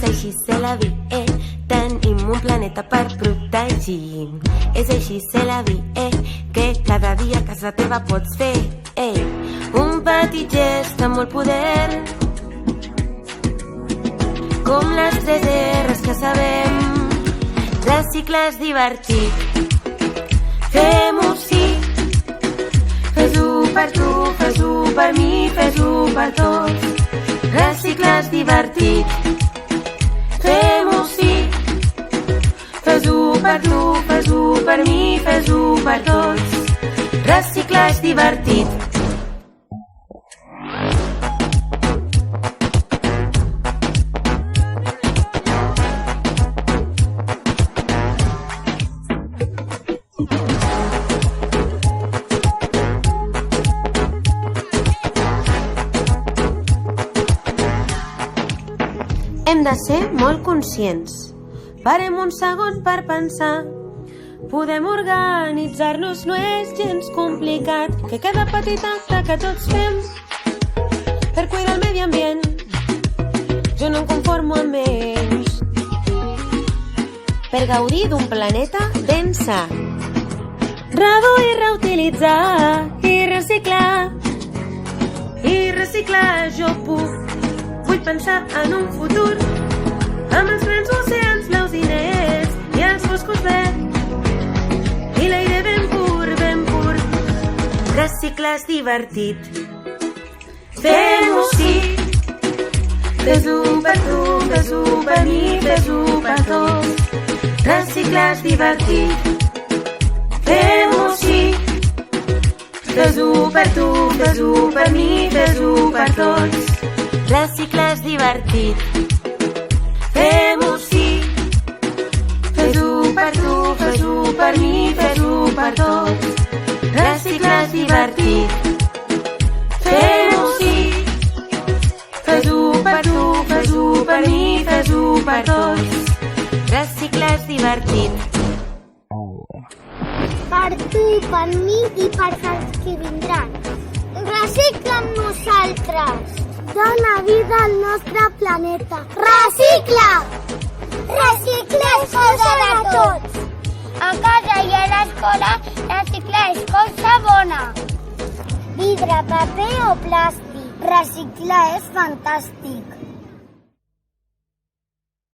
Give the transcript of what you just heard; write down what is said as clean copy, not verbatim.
És així c'est la vie, tenim un planeta per protegir. És així c'est la vie, que cada dia a casa teva pots fer un petit gest amb molt poder, com les 3 R's que sabem. Reciclar és divertit, fem-ho sí. Fes-ho per tu, fes-ho per mi, fes-ho per tots. Reciclar és divertit, fem-ho sí. Fes-ho per tu, fes-ho per mi, fes-ho per tots. Reciclar és divertit. Hem de ser molt conscients. Parem un segon per pensar. Podem organitzar-nos, no és gens complicat, que cada petit acte que tots fem per cuidar el medi ambient, jo no em conformo amb menys. Per gaudir d'un planeta ben sa, reduir, reutilitzar i reciclar. I reciclar jo puc. Vull pensar en un futur amb els grans oceans blaus i nets i els boscos verds i l'aire ben pur, ben pur. Reciclar és divertit, fem-ho sí. Fes-ho per tu, fes-ho per mi, fes-ho per tots. Reciclar és divertit, fem-ho sí. Fes-ho per tu, fes-ho per mi, fes-ho per tots. Reciclar és divertit, fem-ho sí. Fes-ho per tu, fes-ho per mi, fes-ho per tots. Reciclar és divertit, fem-ho sí. Fes-ho per tu, fes-ho per mi, fes-ho per tots. Reciclar és divertit. Per tu, per mi i per els que vindran. Recicla amb nosaltres. Dona vida al nostre planeta. Recicla! Recicla és cosa de tots. A casa i a l'escola, reciclar és cosa bona. Vidre, paper o plàstic. Reciclar és fantàstic.